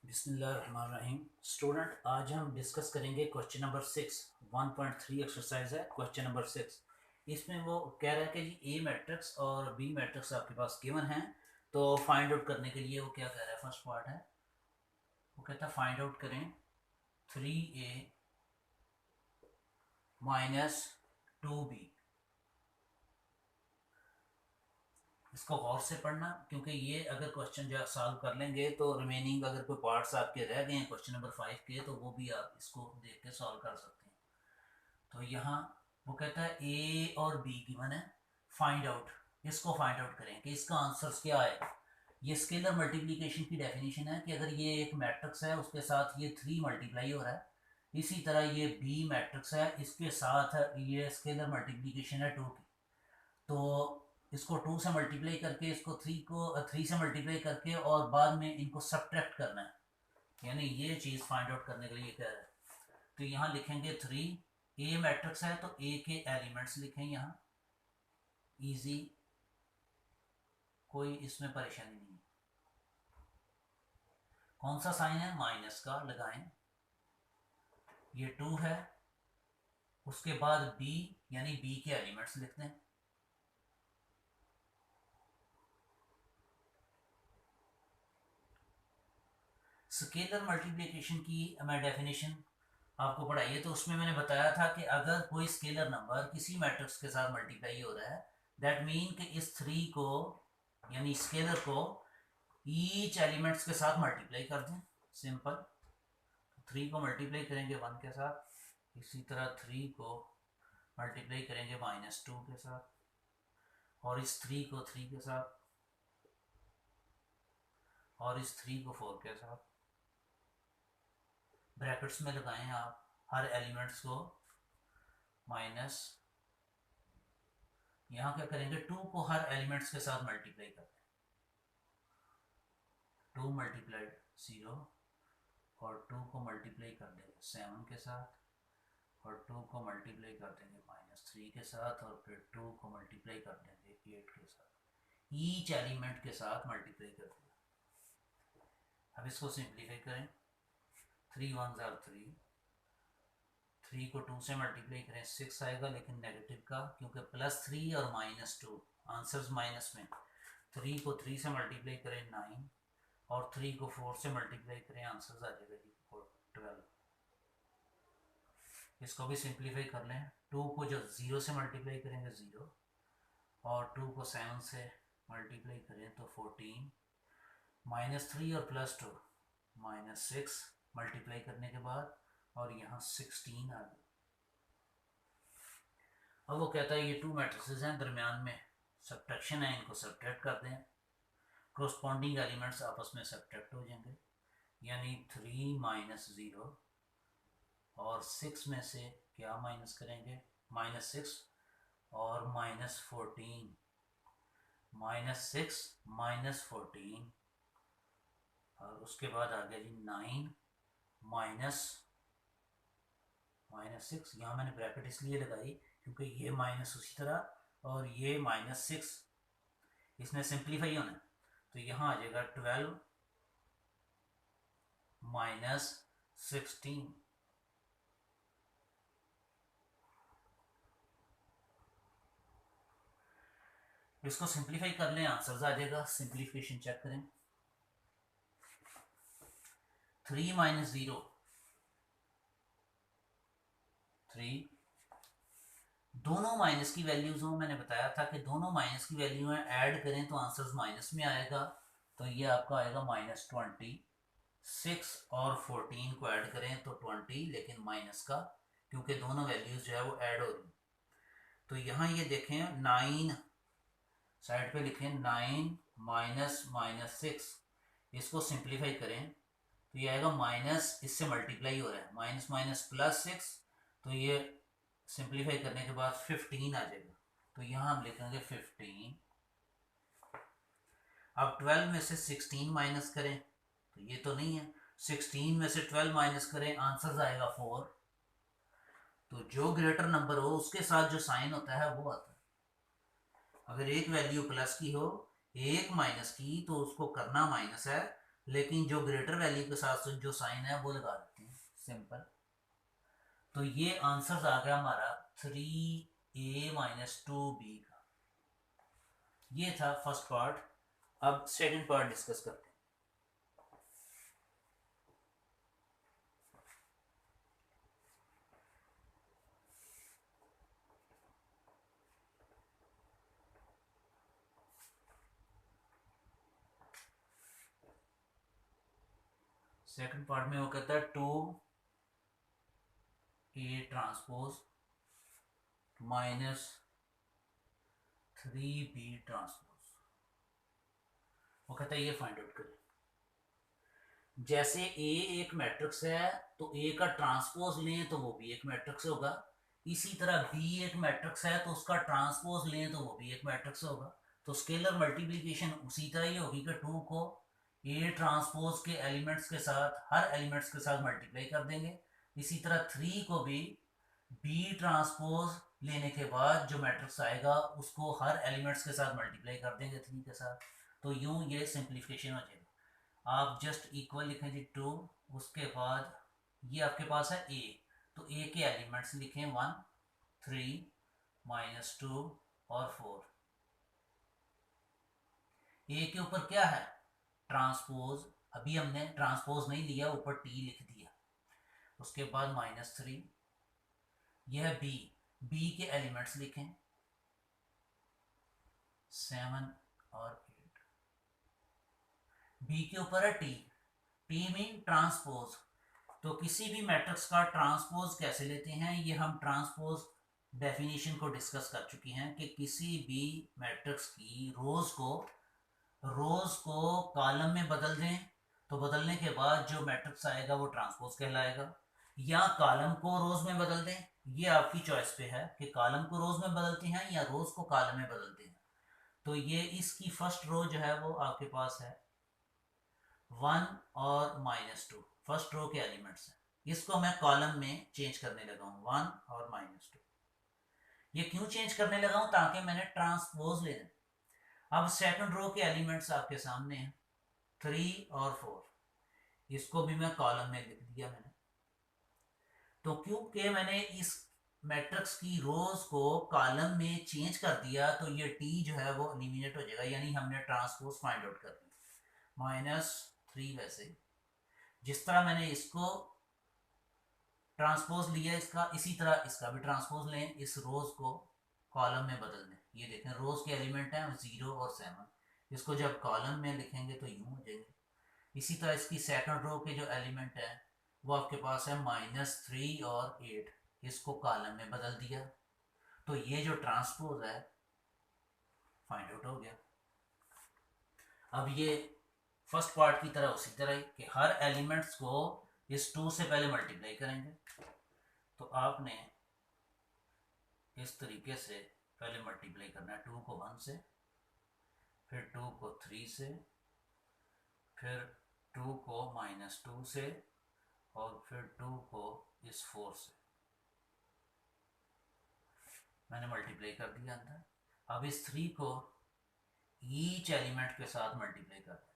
बिस्मिल्लाहिर्रहमानिर्रहीम। स्टूडेंट, आज हम डिस्कस करेंगे क्वेश्चन नंबर 6। 1.3 एक्सरसाइज है क्वेश्चन नंबर 6। इसमें वो कह रहा है कि जी ए मैट्रिक्स और बी मैट्रिक्स आपके पास गिवन है, तो फाइंड आउट करने के लिए वो क्या कह रहा है। फर्स्ट पार्ट है, वो कहता है फाइंड आउट करें 3a माइनस 2b। इसको गौर से पढ़ना, क्योंकि ये अगर क्वेश्चन जो सॉल्व कर लेंगे तो रिमेनिंग अगर कोई पार्ट्स आपके रह गए हैं क्वेश्चन नंबर 5 के, तो वो भी आप इसको देख के सॉल्व कर सकते हैं। तो यहाँ वो कहता है ए और बी गिवन है, फाइंड आउट। इसको फाइंड आउट करें कि इसका आंसर क्या आएगा। ये स्केलर मल्टीप्लिकेशन की डेफिनेशन है कि अगर ये एक मैट्रिक्स है उसके साथ ये 3 मल्टीप्लाई हो रहा है, इसी तरह ये बी मैट्रिक्स है, इसके साथ ये स्केलर मल्टीप्लिकेशन है 2 की। तो इसको 2 से मल्टीप्लाई करके, इसको 3 से मल्टीप्लाई करके और बाद में इनको सब्ट्रैक्ट करना है। यानी ये चीज़ फाइंड आउट करने के लिए कह रहा है। तो यहाँ लिखेंगे 3। ए मैट्रिक्स है तो ए के एलिमेंट्स लिखें यहाँ, इजी, कोई इसमें परेशानी नहीं। कौन सा साइन है, माइनस का लगाएं। ये 2 है, उसके बाद बी यानी बी के एलिमेंट्स लिखते हैं। स्केलर मल्टीप्लिकेशन की मैं डेफिनेशन आपको पढ़ाई है, तो उसमें मैंने बताया था कि अगर कोई स्केलर नंबर किसी मैट्रिक्स के साथ मल्टीप्लाई हो रहा है, दैट मीन कि इस 3 को यानी स्केलर को ईच एलिमेंट्स के साथ मल्टीप्लाई कर दें। सिंपल। 3 को मल्टीप्लाई करेंगे 1 के साथ, इसी तरह 3 को मल्टीप्लाई करेंगे -2 के साथ, और इस 3 को 3 के साथ, और इस 3 को 4 के साथ। ब्रैकेट्स में लगाएं आप हर एलिमेंट्स को माइनस। यहाँ क्या करेंगे, 2 को हर एलिमेंट्स के साथ मल्टीप्लाई करते हैं। 2 मल्टीप्लाइड 0, और 2 को मल्टीप्लाई कर देंगे 7 के साथ, और 2 को मल्टीप्लाई कर देंगे -3 के साथ, और फिर 2 को मल्टीप्लाई कर देंगे 8 के साथ। ईच एलिमेंट के साथ मल्टीप्लाई कर देंगे। अब इसको सिंप्लीफाई करें। 3 1 जार 3, 3 को 2 से मल्टीप्लाई करें 6 आएगा, लेकिन नेगेटिव का, क्योंकि +3 और -2 आंसर्स माइनस में। 3 को 3 से मल्टीप्लाई करें 9, और 3 को 4 से मल्टीप्लाई करें, आंसर्स आ जाएगा जी 12। इसको भी सिंप्लीफाई कर लें। 2 को जो 0 से मल्टीप्लाई करेंगे 0, और 2 को 7 से मल्टीप्लाई करें तो 14, -3 और +2 -6 मल्टीप्लाई करने के बाद, और यहाँ 16 आ गया। अब वो कहता है ये 2 मैट्रिसेस हैं, दरमियान में सब्ट्रैक्शन है, इनको सब्ट्रैक्ट कर दें। कोरस्पॉन्डिंग एलिमेंट्स आपस में सब्ट्रैक्ट हो जाएंगे, यानी 3 -0, और 6 में से क्या माइनस करेंगे, -6, और -14, -6 -14, और उसके बाद आ गया जी 9 -6। यहाँ मैंने ब्रैकेट इसलिए लगाई क्योंकि ये माइनस उसी तरह, और ये -6, इसने सिंप्लीफाई होना है। तो यहाँ आ जाएगा 12 -16। इसको सिंप्लीफाई कर लें, आंसर आ जाएगा। सिंप्लीफिकेशन चेक करें। 3 -0 3, दोनों माइनस की वैल्यूज हो। मैंने बताया था कि दोनों माइनस की वैल्यू है, ऐड करें तो आंसर माइनस में आएगा। तो ये आपका आएगा -20। 6 और 14 को ऐड करें तो 20, लेकिन माइनस का, क्योंकि दोनों वैल्यूज जो है वो ऐड हो रही। तो यहाँ ये देखें 9 साइड पे लिखें, 9 -6। इसको सिंप्लीफाई करें तो ये आएगा माइनस, इससे मल्टीप्लाई हो रहा है, -+6। तो ये सिंप्लीफाई करने के बाद 15 आ जाएगा। तो यहाँ हम लिखेंगे 15। अब 12 में से 16 माइनस करें तो ये तो नहीं है, 16 में से 12 माइनस करें, आंसर आएगा 4। तो जो ग्रेटर नंबर हो उसके साथ जो साइन होता है वो आता है। अगर एक वैल्यू प्लस की हो, एक माइनस की, तो उसको करना माइनस है, लेकिन जो ग्रेटर वैल्यू के साथ जो साइन है वो लगा देते हैं, सिंपल। तो ये आंसर आ गया हमारा 3a-2b का। ये था फर्स्ट पार्ट। अब सेकंड पार्ट डिस्कस करते हैं। सेकंड पार्ट में वो कहता है 2a transpose minus 3b transpose. वो कहता है ये फाइंड आउट करें। जैसे ए एक मैट्रिक्स है तो ए का ट्रांसपोज लें तो वो भी एक मैट्रिक्स होगा। इसी तरह बी एक मैट्रिक्स है तो उसका ट्रांसपोज लें तो वो भी एक मैट्रिक्स होगा। तो स्केलर मल्टीप्लिकेशन उसी तरह ही होगी कि 2 को ए ट्रांसपोज के एलिमेंट्स के साथ, हर एलिमेंट्स के साथ मल्टीप्लाई कर देंगे। इसी तरह 3 को भी बी ट्रांसपोज लेने के बाद जो मैट्रिक्स आएगा उसको हर एलिमेंट्स के साथ मल्टीप्लाई कर देंगे 3 के साथ। तो यूं ये सिंप्लीफिकेशन हो जाएगा। आप जस्ट इक्वल लिखें जी 2, उसके बाद ये आपके पास है ए, तो ए के एलिमेंट्स लिखें 1, 3, -2 और 4। ए के ऊपर क्या है? ट्रांसपोज। अभी हमने ट्रांसपोज नहीं लिया, ऊपर टी लिख दिया। उसके बाद -3, यह है बी। बी के एलिमेंट्स लिखें 7 और 8। बी के ऊपर है टी। T mean transpose. तो किसी भी मैट्रिक्स का ट्रांसपोज कैसे लेते हैं, ये हम ट्रांसपोज डेफिनेशन को डिस्कस कर चुकी हैं कि किसी भी मैट्रिक्स की रोज को कॉलम में बदल दें तो बदलने के बाद जो मैट्रिक्स आएगा वो ट्रांसपोज कहलाएगा। या कॉलम को रोज में बदल दें, ये आपकी चॉइस पे है कि कॉलम को रोज में बदलते हैं या रोज को कॉलम में बदलते हैं। तो ये इसकी फर्स्ट रो जो है वो आपके पास है 1 और -2, फर्स्ट रो के एलिमेंट्स हैं। इसको मैं कॉलम में चेंज करने लगा हूँ 1 और -2। ये क्यों चेंज करने लगा हूँ? ताकि मैंने ट्रांसपोज लेना। अब सेकंड रो के एलिमेंट्स आपके सामने हैं 3 और 4। इसको भी मैं कॉलम में लिख दिया मैंने। तो क्योंकि मैंने इस मैट्रिक्स की रोज को कॉलम में चेंज कर दिया तो ये टी जो है वो एलिमिनेट हो जाएगा, यानी हमने ट्रांसपोज फाइंड आउट कर दिया। -3 वैसे जिस तरह मैंने इसको ट्रांसपोज लिया इसका, इसी तरह इसका भी ट्रांसपोज लें, इस रोज को कॉलम में बदल दें। ये देखें रोज के एलिमेंट हैं 0 और 7। इसको जब कॉलम में लिखेंगे तो यूं हो जाएंगे। इसी तरह इसकी सेकंड रो के जो एलिमेंट है वो आपके पास है -3 और 8। इसको कॉलम में बदल दिया तो ये जो ट्रांसपोज है फाइंड आउट हो गया। अब ये फर्स्ट पार्ट की तरह उसी तरह कि हर एलिमेंट्स को इस 2 से पहले मल्टीप्लाई करेंगे। तो आपने इस तरीके से पहले मल्टीप्लाई करना है 2 को 1 से, फिर 2 को 3 से, फिर 2 को -2 से, और फिर 2 को इस 4 से मैंने मल्टीप्लाई कर दिया अंदर। अब इस 3 को ईच एलिमेंट के साथ मल्टीप्लाई कर दें।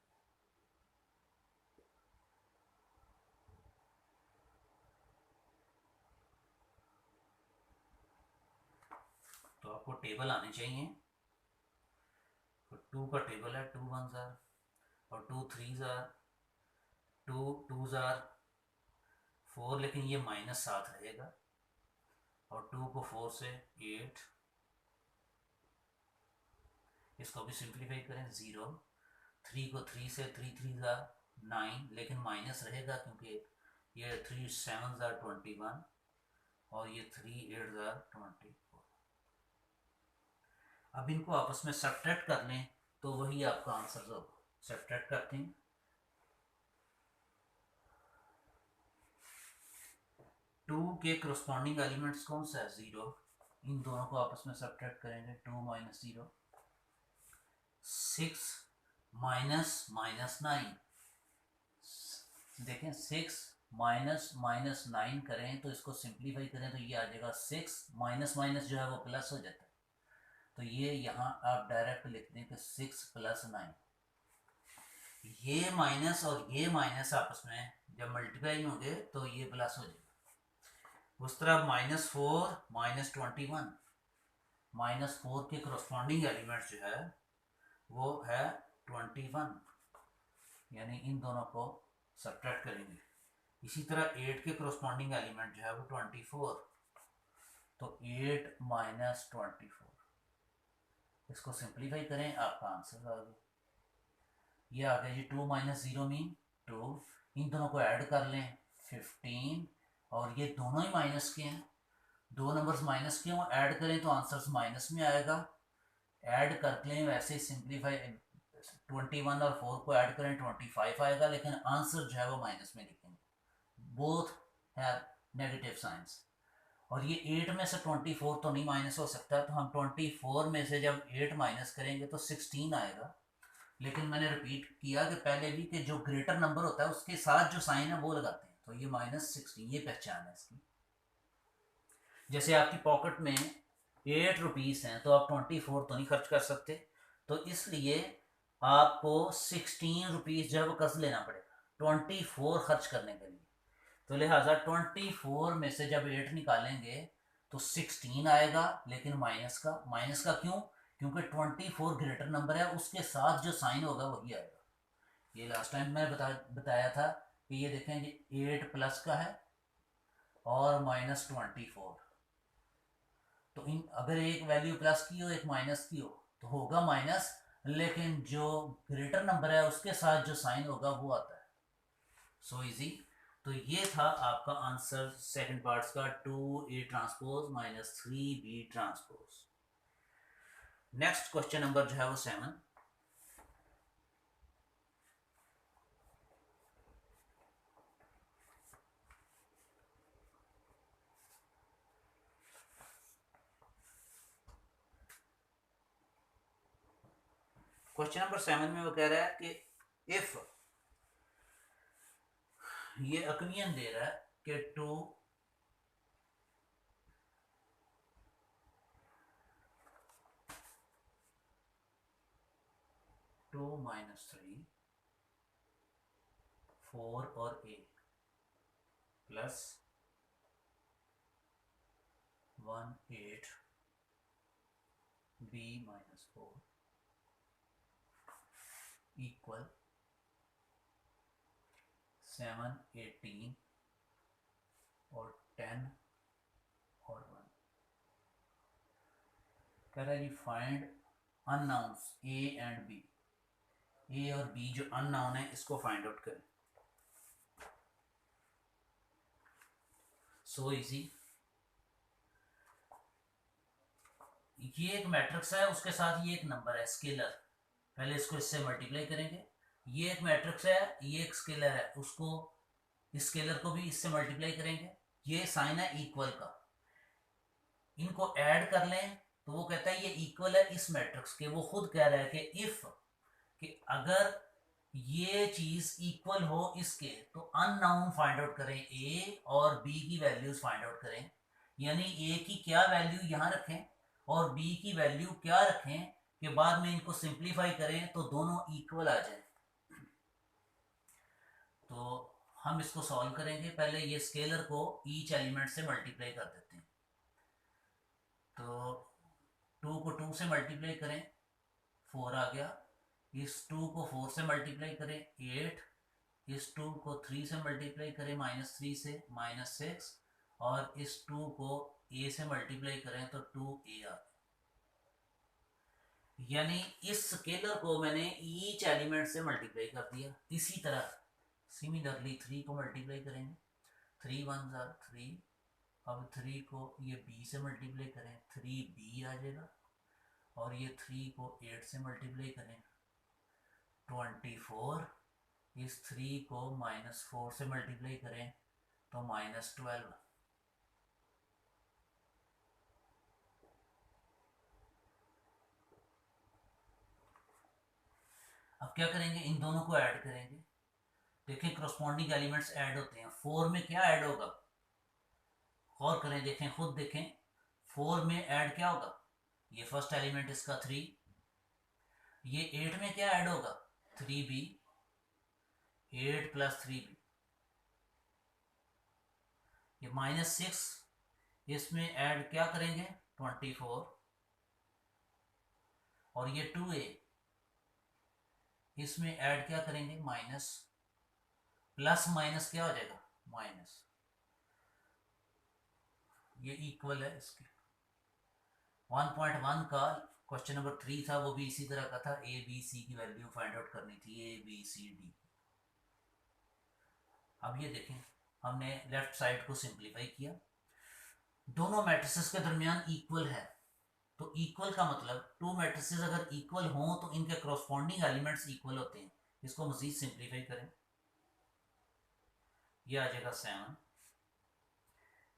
तो आपको टेबल आने चाहिए। तो 2 का टेबल है 2 1 जार और 2 3 जार, 2 2 जार 4, लेकिन ये -7 रहेगा, और 2 को 4 से 8। इसको भी सिंप्लीफाई करें 0। 3 को 3 से 3 3 जार 9, लेकिन माइनस रहेगा क्योंकि ये 3 7 जार 21 और ये 3 8 जार 24। अब इनको आपस में सब्ट्रैक्ट कर लें तो वही आपका आंसर होगा। सब्ट्रैक्ट करते हैं 2 के करस्पॉन्डिंग एलिमेंट्स कौन सा है? 0। इन दोनों को आपस में सब्ट्रैक्ट करेंगे 2 - 0, 6 -9। देखें 6 -9 करें तो इसको सिंप्लीफाई करें तो ये आ जाएगा 6 माइनस माइनस जो है वो प्लस हो जाता है। तो ये यहाँ आप डायरेक्ट लिख दें कि 6 + 9। ये माइनस और ये माइनस आपस में जब मल्टीप्लाई होंगे तो ये प्लस हो जाएगा। उस तरह -4 -21, -4 के करस्पॉन्डिंग एलिमेंट जो है वो है 21, यानी इन दोनों को सब्ट्रैक्ट करेंगे। इसी तरह 8 के करस्पॉन्डिंग एलिमेंट जो है वो 24, तो 8 -24, इसको सिंप्लीफाई करें आपका आंसर आ गया। ये आ गया जी 2 -0 मीन 2, इन दोनों को ऐड कर लें 15, और ये दोनों ही माइनस के हैं, दो नंबर्स माइनस के हों ऐड करें तो आंसर माइनस में आएगा। ऐड कर लें वैसे ही सिंप्लीफाई, 21 और 4 को ऐड करें 25 आएगा, लेकिन आंसर जो है वो माइनस में लिखेंगे। बोथ है नेगेटिव साइंस। और ये 8 में से 24 तो नहीं माइनस हो सकता, तो हम 24 में से जब 8 माइनस करेंगे तो 16 आएगा। लेकिन मैंने रिपीट किया कि पहले भी कि जो ग्रेटर नंबर होता है उसके साथ जो साइन है वो लगाते हैं, तो ये -16, ये पहचान है इसकी। जैसे आपकी पॉकेट में 8 रुपीज़ हैं तो आप 24 तो नहीं खर्च कर सकते, तो इसलिए आपको 16 रुपीज़ जो है वो कर्ज लेना पड़ेगा 24 खर्च करने के लिए। तो लिहाजा 24 में से जब 8 निकालेंगे तो 16 आएगा, लेकिन माइनस का क्यों? क्योंकि 24 ग्रेटर नंबर है, उसके साथ जो साइन होगा वही आएगा। ये लास्ट टाइम मैं बताया था कि ये देखें कि 8 प्लस का है और -24, तो इन अगर एक वैल्यू प्लस की हो एक माइनस की हो तो होगा माइनस, लेकिन जो ग्रेटर नंबर है उसके साथ जो साइन होगा वो आता है। So easy. तो ये था आपका आंसर सेकंड पार्ट्स का, 2A transpose -3B transpose. Next question number जो है वो 7। क्वेश्चन नंबर 7 में वो कह रहा है कि इफ, ये अकनियन दे रहा है कि 2 2 -3 4 और A प्लस 1 8 B -4 इक्वल 7 18 और 10 और 1। कह रहा है जी फाइंड अननाउंस A एंड B। ए और बी जो अननाउन है इसको फाइंड आउट करें। So easy. ये एक मैट्रिक्स है, उसके साथ ये एक नंबर है स्केलर, पहले इसको इससे मल्टीप्लाई करेंगे। ये एक मैट्रिक्स है, ये एक स्केलर है, उसको इस स्केलर को भी इससे मल्टीप्लाई करेंगे। ये साइन है इक्वल का, इनको ऐड कर लें तो वो कहता है ये इक्वल है इस मैट्रिक्स के। वो खुद कह रहा है कि इफ, कि अगर ये चीज इक्वल हो इसके तो अननाउन फाइंड आउट करें ए और बी की वैल्यूज फाइंड आउट करें, यानी ए की क्या वैल्यू यहां रखें और बी की वैल्यू क्या रखें कि बाद में इनको सिंप्लीफाई करें तो दोनों इक्वल आ जाए। तो हम इसको सॉल्व करेंगे। पहले ये स्केलर को ईच एलिमेंट से मल्टीप्लाई कर देते हैं। तो 2 को 2 से मल्टीप्लाई करें 4 आ गया, इस 2 को 4 से मल्टीप्लाई करें 8, इस 2 को 3 से मल्टीप्लाई करें -3 से -6, और इस 2 को a से मल्टीप्लाई करें तो 2a आ गया। यानी इस स्केलर को मैंने ईच एलिमेंट से मल्टीप्लाई कर दिया। इसी तरह सिमिलरली 3 को मल्टीप्लाई करेंगे, 3 1 3, अब 3 को ये b से मल्टीप्लाई करें 3b आ जाएगा, और ये 3 को 8 से मल्टीप्लाई करें 24, इस 3 को -4 से मल्टीप्लाई करें तो -12। अब क्या करेंगे, इन दोनों को ऐड करेंगे। देखें करस्पॉन्डिंग एलिमेंट्स ऐड होते हैं। 4 में क्या ऐड होगा, गौर करें, देखें खुद देखें। 4 में ऐड क्या होगा, ये फर्स्ट एलिमेंट इसका 3। ये 8 में क्या ऐड होगा 3b, 8 प्लस 3b, ये -6, इसमें ऐड क्या करेंगे 24, और ये 2a, इसमें ऐड क्या करेंगे माइनस, प्लस माइनस क्या हो जाएगा माइनस, ये इक्वल है इसके। 1.1 का क्वेश्चन नंबर 3 था, वो भी इसी तरह का था, ए बी सी की वैल्यू फाइंड आउट करनी थी, ए बी सी डी। अब ये देखें, हमने लेफ्ट साइड को सिंप्लीफाई किया, दोनों मैट्रिसेस के दरमियान इक्वल है, तो इक्वल का मतलब टू मैट्रिसेस अगर इक्वल हों तो इनके करस्पॉन्डिंग एलिमेंट्स इक्वल होते हैं। इसको मजीद सिंप्लीफाई करें, ये आ जाएगा 7,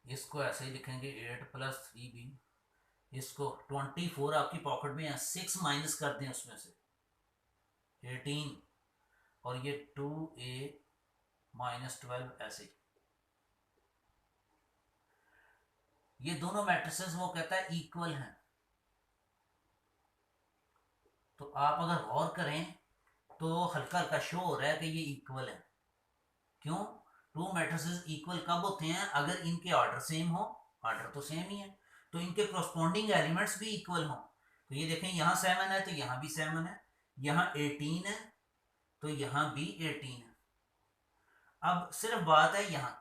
इसको ऐसे ही लिखेंगे 8 प्लस 3b, इसको 24 आपकी पॉकेट में है, 6 माइनस कर दें उसमें से 18, और ये 2a माइनस 12 ऐसे। ये दोनों मैट्रिसेस वो कहता है इक्वल हैं, तो आप अगर गौर करें तो हल्का हल्का शो हो रहा है कि ये इक्वल है। क्यों? टू मैट्रिसेस इक्वल कब होते हैं? अगर इनके ऑर्डर सेम हो, ऑर्डर तो सेम ही है, तो इनके करस्पॉन्डिंग एलिमेंट्स भी इक्वल हो। तो ये देखें, यहाँ 7 है तो यहाँ भी 7 है, यहाँ 18 है तो यहाँ भी 18 है। अब सिर्फ बात है यहाँ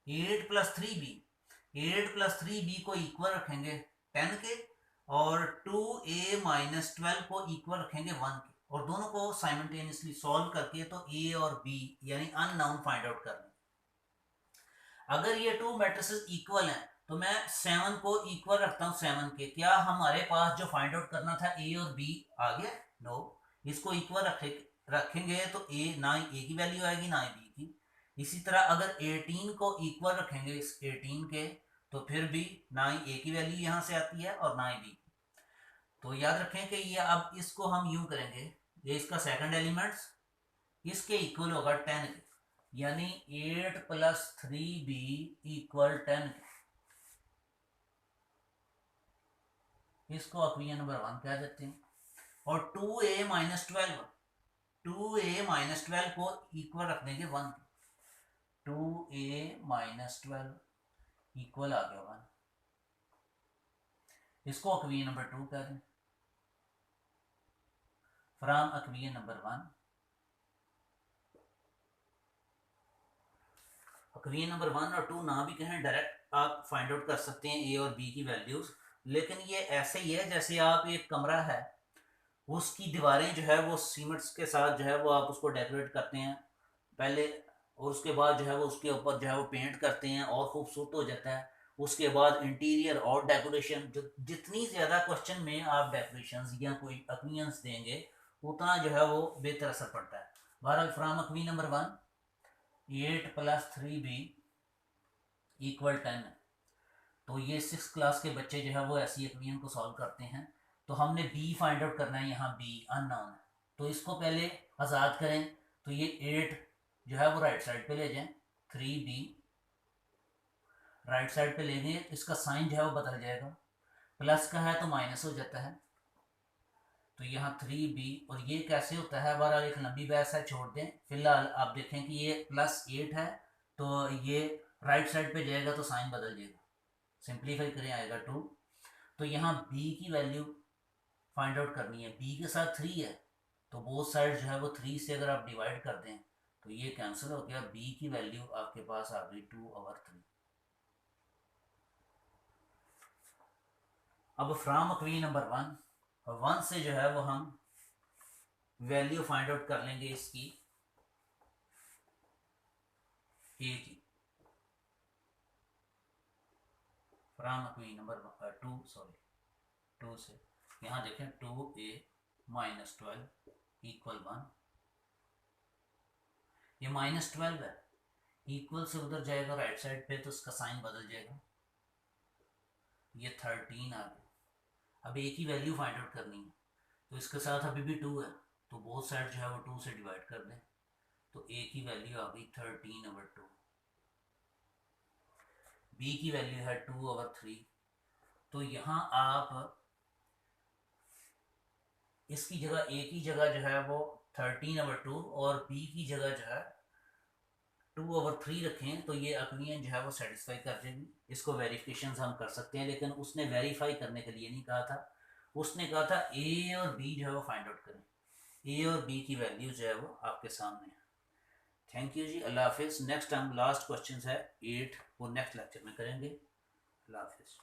8 प्लस 3b, 8 प्लस 3b को इक्वल रखेंगे 10 के, और 2a माइनस 12 को इक्वल रखेंगे 1 के, और दोनों को साइमल्टेनियसली सॉल्व करके तो a और b यानी अननोन फाइंड आउट करना। अगर ये टू मैट्रिसेस इक्वल हैं तो मैं 7 को इक्वल रखता हूँ 7 के, क्या हमारे पास जो फाइंड आउट करना था a और b आ गया? नो, इसको इक्वल रखेंगे तो a ना ही a की वैल्यू आएगी ना ही b की। इसी तरह अगर 18 को इक्वल रखेंगे इस 18 के, तो फिर भी ना ही a की वैल्यू यहाँ से आती है और ना ही b। तो याद रखें कि ये, अब इसको हम यूं करेंगे, ये इसका सेकंड एलिमेंट्स इसके इक्वल होगा 10 के, यानी 8 प्लस 3b इक्वल 10। इसको इक्वेशन नंबर 1 कह देते हैं। और 2a माइनस 12, 2a माइनस 12 को इक्वल रख देंगे 1, 2a माइनस 12 इक्वल आ गया 1, इसको इक्वेशन नंबर 2 कह दें। From equation number 1, equation number 1 और 2 ना भी कहें, डायरेक्ट आप फाइंड आउट कर सकते हैं ए और बी की वैल्यूज। लेकिन ये ऐसे ही है जैसे आप, एक कमरा है, उसकी दीवारें जो है वो सीमेंट्स के साथ जो है वो आप उसको डेकोरेट करते हैं पहले, और उसके बाद जो है वो उसके ऊपर जो है वो पेंट करते हैं और खूबसूरत हो जाता है। उसके बाद इंटीरियर और डेकोरेशन, जो जितनी ज़्यादा क्वेश्चन में आप डेकोरेशन या कोई अक्वियंस देंगे उतना जो है वो बेहतर असर पड़ता है। बहरहाल फ्राम अक्वी नंबर 1, 8 प्लस 3b इक्वल 10, तो ये 6 क्लास के बच्चे जो है वो ऐसी इक्वेशन को सॉल्व करते हैं। तो हमने b फाइंड आउट करना है, यहाँ b अननोन है, तो इसको पहले आज़ाद करें, तो ये 8 जो है वो राइट साइड पे ले जाएं, 3b राइट साइड पे लेंगे, इसका साइन जो है वो बदल जाएगा, प्लस का है तो माइनस हो जाता है, तो यहाँ 3b, और ये कैसे होता है, बहरहाल एक लंबी बहस है, छोड़ दें। फिलहाल आप देखें कि ये +8 है, तो ये राइट साइड पे जाएगा तो साइन बदल जाएगा, सिंप्लीफाई करें आएगा 2। तो यहाँ b की वैल्यू फाइंड आउट करनी है, b के साथ 3 है, तो बोथ साइड जो है वो 3 से अगर आप डिवाइड कर दें तो ये कैंसिल हो गया, b की वैल्यू आपके पास आ गई 2/3। अब फ्रॉम इक्वेशन नंबर 1 से जो है वो हम वैल्यू फाइंड आउट कर लेंगे इसकी a की, फ्रॉम इक्वेशन नंबर 2 से। यहाँ देखें 2a माइनस 12 इक्वल 1, ये -12 है, इक्वल से उधर जाएगा राइट साइड पे तो उसका साइन बदल जाएगा, ये 13 आ गया। अब a की वैल्यू फाइंड आउट करनी है, तो इसके साथ अभी भी 2 है, तो बोथ साइड जो है वो 2 से डिवाइड कर दें, तो a की वैल्यू आ गई 13/2, b की वैल्यू है 2/3। तो यहाँ आप इसकी जगह a की जगह जो है वो 13/2 और b की जगह जो है 2/3 रखें तो ये अकलियन जो है वो सेटिस्फाई कर देगी। इसको वेरिफिकेशन हम कर सकते हैं, लेकिन उसने वेरीफाई करने के लिए नहीं कहा था। उसने कहा था ए और बी जो है वो फाइंड आउट करें। ए और बी की वैल्यू जो है वो आपके सामने है। थैंक यू जी, अल्लाह हाफिज़। नेक्स्ट हम लास्ट क्वेश्चन है 8, वो नेक्स्ट लेक्चर में करेंगे। अल्लाह हाफिज़।